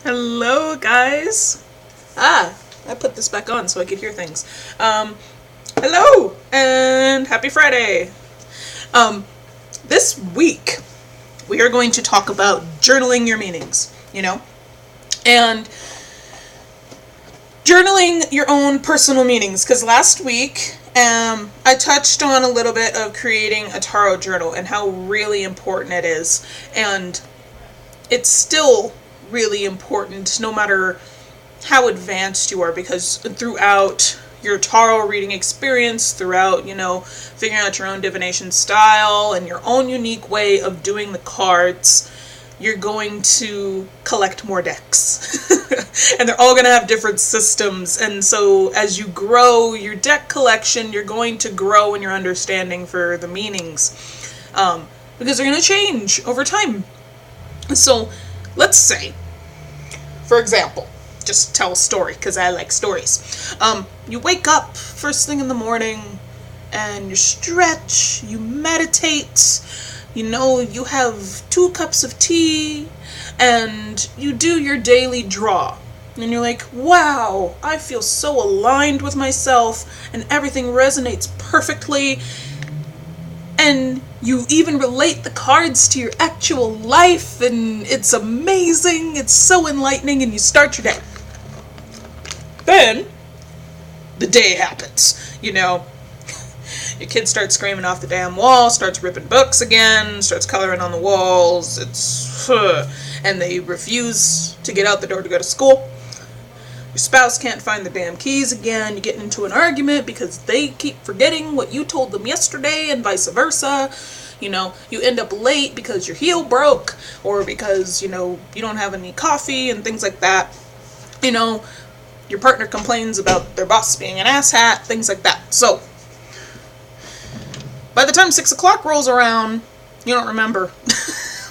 Hello, guys. I put this back on so I could hear things. Hello, and happy Friday. Um, this week, we are going to talk about journaling your meanings, and journaling your own personal meanings. Because last week, I touched on a little bit of creating a tarot journal and how really important it is. And it's still really important no matter how advanced you are, because throughout your tarot reading experience, throughout, figuring out your own divination style and your own unique way of doing the cards, you're going to collect more decks. And they're all going to have different systems. And so as you grow your deck collection, you're going to grow in your understanding for the meanings. Because they're going to change over time. So let's say, for example, just tell a story because I like stories. You wake up first thing in the morning and you stretch, you meditate, you have 2 cups of tea and you do your daily draw. And you're like, wow, I feel so aligned with myself and everything resonates perfectly. And you even relate the cards to your actual life, and it's amazing, it's so enlightening, and you start your day. Then, the day happens, Your kid starts screaming off the damn wall, starts ripping books again, starts coloring on the walls, and they refuse to get out the door to go to school. Your spouse can't find the damn keys again. You get into an argument because they keep forgetting what you told them yesterday and vice versa. You end up late because your heel broke or because, you don't have any coffee and things like that. Your partner complains about their boss being an asshat, things like that. So, by the time 6 o'clock rolls around, you don't remember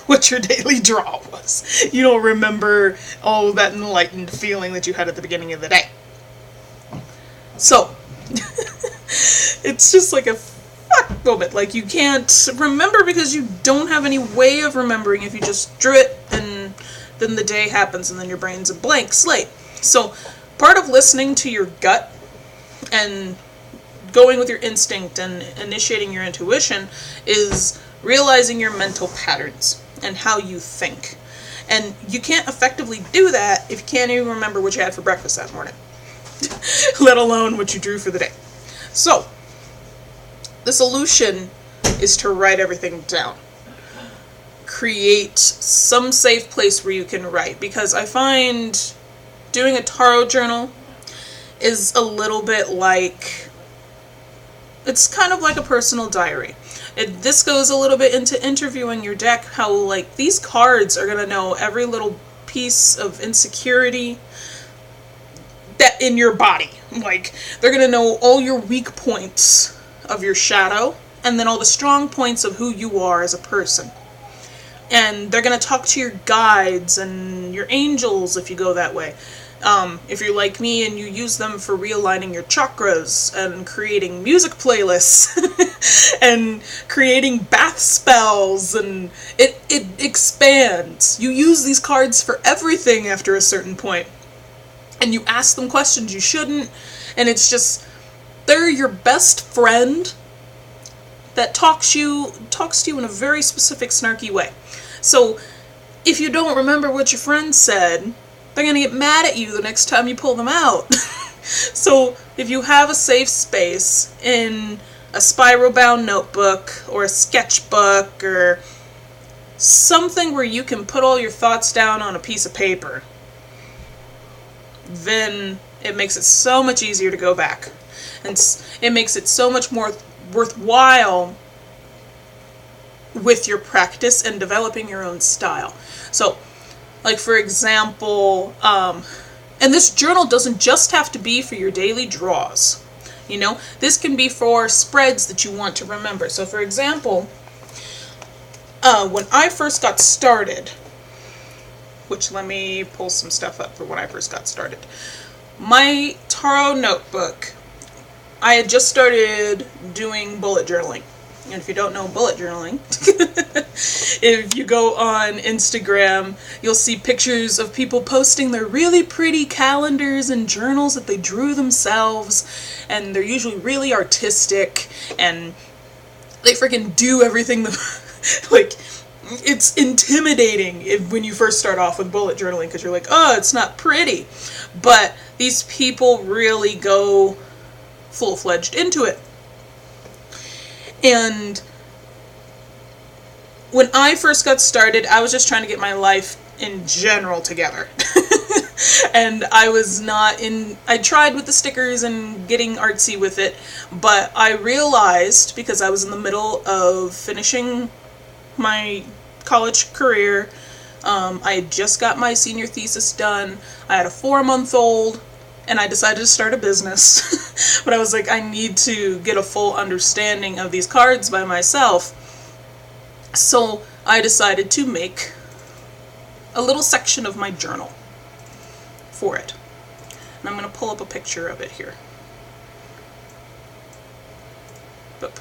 what your daily draw was. You don't remember all that enlightened feeling that you had at the beginning of the day. So, it's just like a fuck moment. Like, you can't remember because you don't have any way of remembering if you just drew it and then the day happens and then your brain's a blank slate. So, part of listening to your gut and going with your instinct and initiating your intuition is realizing your mental patterns and how you think. And you can't effectively do that if you can't even remember what you had for breakfast that morning, let alone what you drew for the day. So, the solution is to write everything down. Create some safe place where you can write, because I find doing a tarot journal is a little bit like, it's kind of like a personal diary. This goes a little bit into interviewing your deck, how these cards are going to know every little piece of insecurity that in your body. They're going to know all your weak points of your shadow and then all the strong points of who you are as a person. And they're going to talk to your guides and your angels if you go that way. If you're like me and you use them for realigning your chakras and creating music playlists and creating bath spells, and it expands. You use these cards for everything after a certain point. And you ask them questions you shouldn't, and it's just, they're your best friend that talks to you in a very specific snarky way. So, if you don't remember what your friend said, they're going to get mad at you the next time you pull them out. So, if you have a safe space in a spiral-bound notebook or a sketchbook or something where you can put all your thoughts down on a piece of paper, then it makes it so much easier to go back. And it makes it so much more worthwhile with your practice and developing your own style. So, for example, and this journal doesn't just have to be for your daily draws. This can be for spreads that you want to remember. So, for example, when I first got started, which let me pull some stuff up for when I first got started. My tarot notebook, I had just started doing bullet journaling. And if you don't know bullet journaling, if you go on Instagram, you'll see pictures of people posting their really pretty calendars and journals that they drew themselves, and they're usually really artistic, and they freaking do everything like, it's intimidating when you first start off with bullet journaling, because you're like, oh, it's not pretty. But these people really go full-fledged into it. And when I first got started, I was just trying to get my life in general together. And I was not in, I tried with the stickers and getting artsy with it, but I realized, because I was in the middle of finishing my college career, I had just got my senior thesis done, I had a 4-month-old, and I decided to start a business. But I was like, I need to get a full understanding of these cards by myself. So I decided to make a little section of my journal for it. And I'm going to pull up a picture of it here. Boop.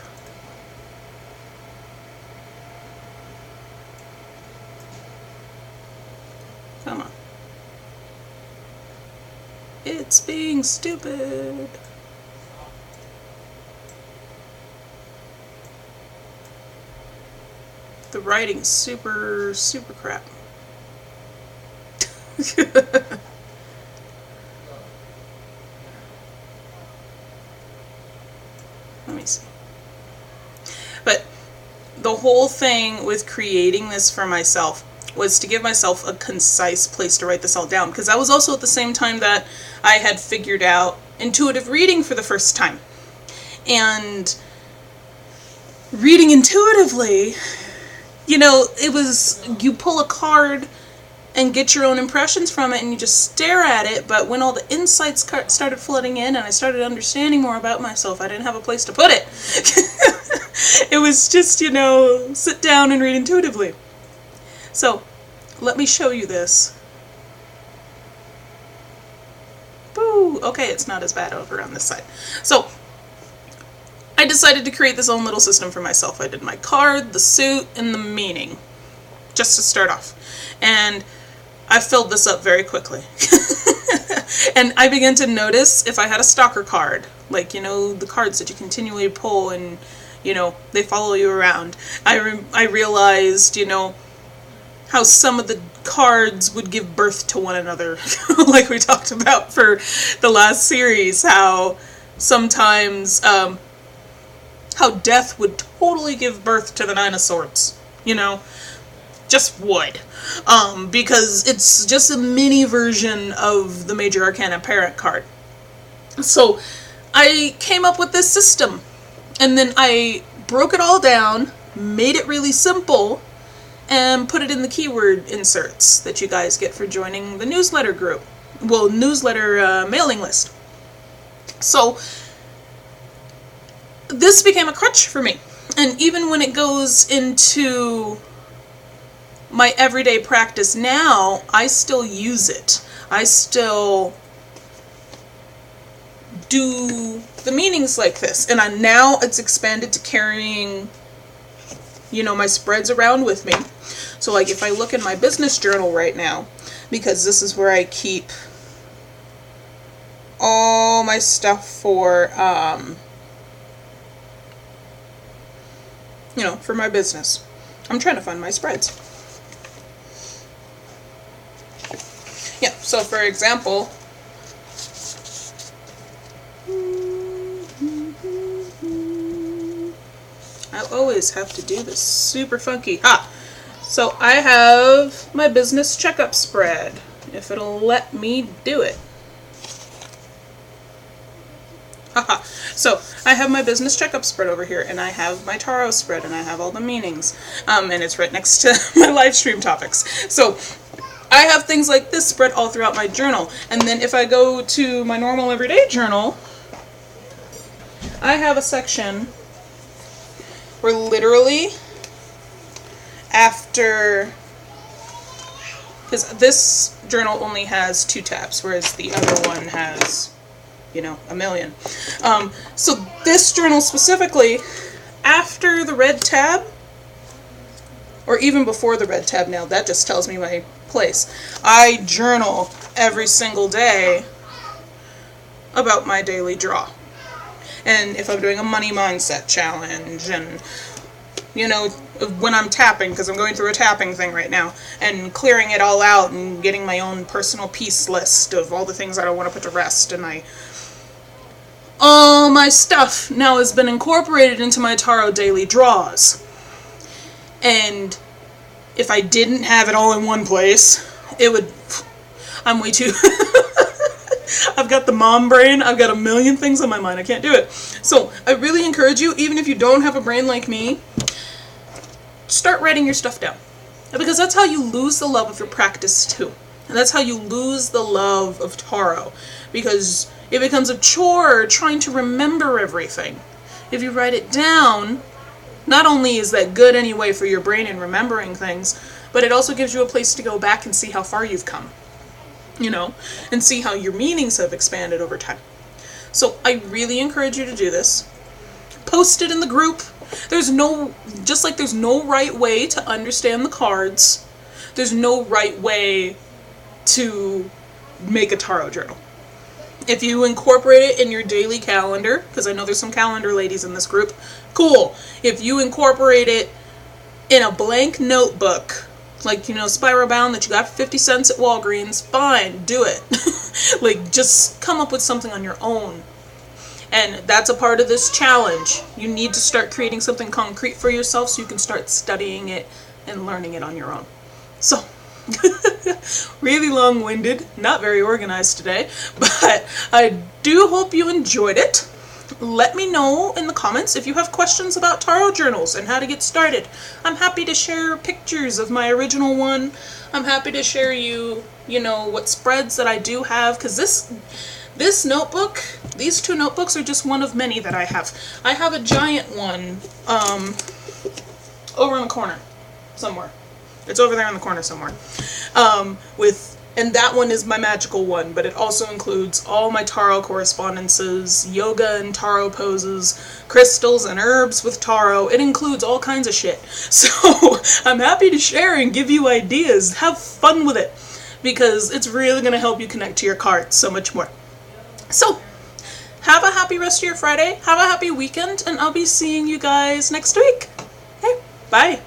Come on. It's being stupid. The writing's super, super crap. Let me see. But the whole thing with creating this for myself was to give myself a concise place to write this all down, because that was also at the same time that I had figured out intuitive reading for the first time. And reading intuitively, you know, it was, you pull a card and get your own impressions from it and you just stare at it, but when all the insights started flooding in and I started understanding more about myself, I didn't have a place to put it. It was just, you know, sit down and read intuitively. So, let me show you this. Boo! Okay, it's not as bad over on this side. So, I decided to create this own little system for myself. I did my card, the suit, and the meaning, just to start off. And I filled this up very quickly. And I began to notice if I had a stalker card, like, you know, the cards that you continually pull and, you know, they follow you around. I realized, you know, how some of the cards would give birth to one another, like we talked about for the last series, how sometimes, how death would totally give birth to the Nine of Swords, you know, just would, because it's just a mini version of the Major Arcana Parent card. So I came up with this system, and then I broke it all down, made it really simple, and put it in the keyword inserts that you guys get for joining the newsletter group. Well, newsletter mailing list. So this became a crutch for me. And even when it goes into my everyday practice now, I still use it. I still do the meanings like this. And now it's expanded to carrying, you know, my spreads around with me. So like if I look in my business journal right now, because this is where I keep all my stuff for, you know, for my business. I'm trying to find my spreads. Yeah, so for example, I always have to do this super funky. So I have my business checkup spread, if it'll let me do it. So I have my business checkup spread over here, and I have my tarot spread, and I have all the meanings, and it's right next to my live stream topics. So I have things like this spread all throughout my journal. And then if I go to my normal everyday journal, I have a section where literally after, because this journal only has 2 tabs, whereas the other one has, you know, a million. So this journal specifically, after the red tab, or even before the red tab now, that just tells me my place, I journal every single day about my daily draw. And if I'm doing a money mindset challenge, and you know, when I'm tapping, because I'm going through a tapping thing right now, and clearing it all out and getting my own personal peace list of all the things I don't want to put to rest, and all my stuff now has been incorporated into my tarot daily draws. And if I didn't have it all in one place, it would, I'm way too, I've got the mom brain, I've got a million things on my mind, I can't do it. So I really encourage you, even if you don't have a brain like me, start writing your stuff down. Because that's how you lose the love of your practice too. And that's how you lose the love of tarot. Because it becomes a chore trying to remember everything. If you write it down, not only is that good anyway for your brain in remembering things, but it also gives you a place to go back and see how far you've come. You know, and see how your meanings have expanded over time. So I really encourage you to do this. Post it in the group. Just like there's no right way to understand the cards, there's no right way to make a tarot journal. If you incorporate it in your daily calendar, because I know there's some calendar ladies in this group, cool. If you incorporate it in a blank notebook, like, you know, spiral bound that you got for 50 cents at Walgreens, fine, do it. Like, just come up with something on your own. And that's a part of this challenge. You need to start creating something concrete for yourself so you can start studying it and learning it on your own. So, really long-winded, not very organized today, but I do hope you enjoyed it. Let me know in the comments if you have questions about tarot journals and how to get started. I'm happy to share pictures of my original one. I'm happy to share you know, what spreads that I do have, because this notebook, these two notebooks are just one of many that I have. I have a giant one over in the corner somewhere. It's over there in the corner somewhere. And that one is my magical one, but it also includes all my tarot correspondences, yoga and tarot poses, crystals and herbs with tarot. It includes all kinds of shit. So I'm happy to share and give you ideas. Have fun with it, because it's really going to help you connect to your cards so much more. So have a happy rest of your Friday. Have a happy weekend, and I'll be seeing you guys next week. Okay, bye.